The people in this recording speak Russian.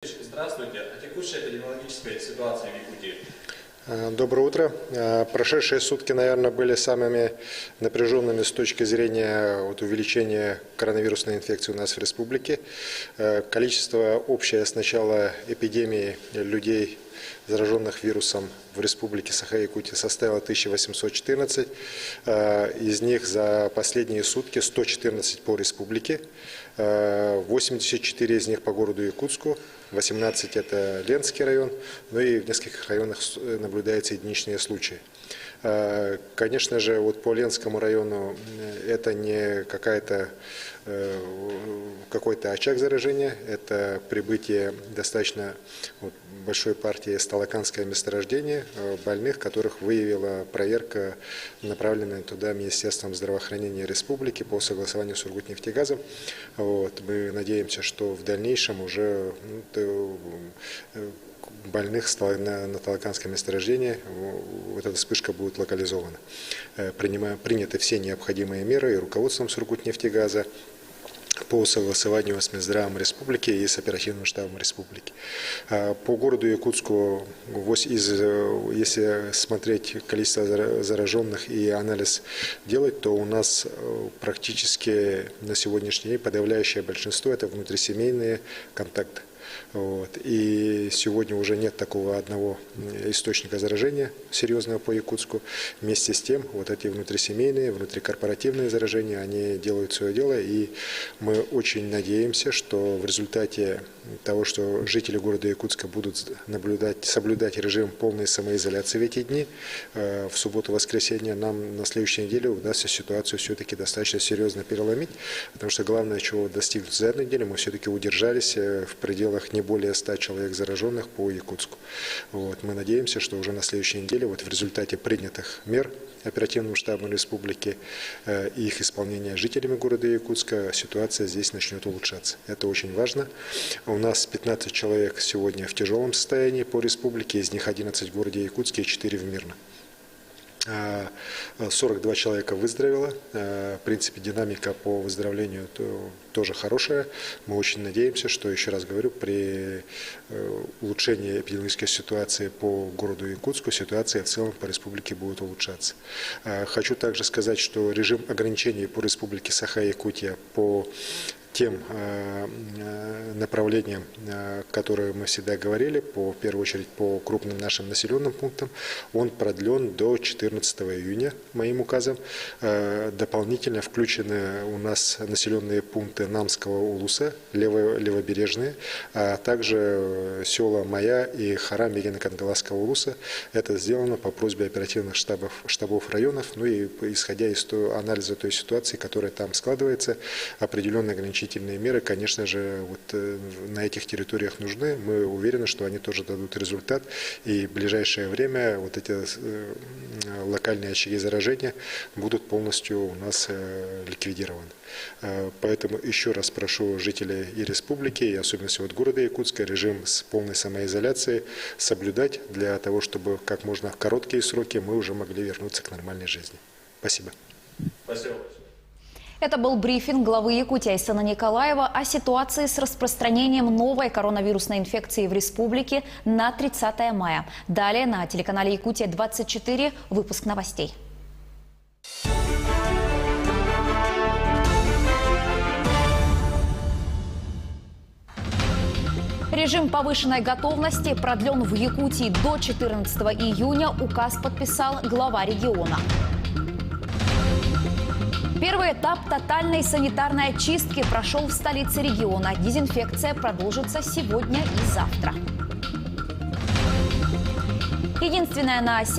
Здравствуйте. О текущей эпидемиологической ситуации в Якутии. Доброе утро. Прошедшие сутки, наверное, были самыми напряженными с точки зрения увеличения коронавирусной инфекции у нас в республике. Количество общее с начала эпидемии людей, зараженных вирусом в республике Саха-Якутия, составило 1814. Из них за последние сутки 114 по республике, 84 из них по городу Якутску, 18 это Ленский район, ну и в нескольких районах наблюдаются единичные случаи. Конечно же, вот по Ленскому району это не какой-то очаг заражения, это прибытие достаточно большой партии сталаканское месторождение больных, которых выявила проверка, направленная туда Министерством здравоохранения Республики по согласованию с Сургутнефтегазом. Мы надеемся, что в дальнейшем уже больных на Талаканском месторождении эта вспышка будет локализована. Приняты все необходимые меры и руководством Сургутнефтегаза по согласованию с Минздравом Республики и с оперативным штабом Республики. По городу Якутску, если смотреть количество зараженных и анализ делать, то у нас практически на сегодняшний день подавляющее большинство это внутрисемейные контакты. И сегодня уже нет такого одного источника заражения серьезного по Якутску. Вместе с тем, эти внутрисемейные, внутрикорпоративные заражения, они делают свое дело. И мы очень надеемся, что в результате того, что жители города Якутска будут соблюдать режим полной самоизоляции в эти дни, в субботу-воскресенье, нам на следующей неделе удастся ситуацию все-таки достаточно серьезно переломить. Потому что главное, чего достигнуть за эту неделю, мы все-таки удержались в пределах не более 100 человек зараженных по Якутску. Мы надеемся, что уже на следующей неделе в результате принятых мер оперативным штабом республики и их исполнения жителями города Якутска ситуация здесь начнет улучшаться. Это очень важно. У нас 15 человек сегодня в тяжелом состоянии по республике, из них 11 в городе Якутске и 4 в Мирном. 42 человека выздоровело. В принципе, динамика по выздоровлению тоже хорошая. Мы очень надеемся, что, еще раз говорю, при улучшении эпидемиологической ситуации по городу Якутску ситуация в целом по республике будет улучшаться. Хочу также сказать, что режим ограничений по республике Саха-Якутия по тем направлениям, которые мы всегда говорили, в первую очередь по крупным нашим населенным пунктам, он продлен до 14 июня моим указом. Дополнительно включены у нас населенные пункты Намского улуса, левобережные, а также села Мая и Хара Мегино-Кангаласского улуса. Это сделано по просьбе оперативных штабов районов, и исходя из анализа той ситуации, которая там складывается, определенные ограничительные меры, конечно же, на этих территориях нужны. Мы уверены, что они тоже дадут результат. И в ближайшее время эти локальные очаги заражения будут полностью у нас ликвидированы. Поэтому еще раз прошу жителей и республики, и особенно города Якутска, режим с полной самоизоляцией соблюдать для того, чтобы как можно в короткие сроки мы уже могли вернуться к нормальной жизни. Спасибо. Спасибо. Это был брифинг главы Якутии Айсена Николаева о ситуации с распространением новой коронавирусной инфекции в республике на 30 мая. Далее на телеканале Якутия-24 выпуск новостей. Режим повышенной готовности продлен в Якутии до 14 июня. Указ подписал глава региона. Первый этап тотальной санитарной очистки прошел в столице региона. Дезинфекция продолжится сегодня и завтра. Единственная на севере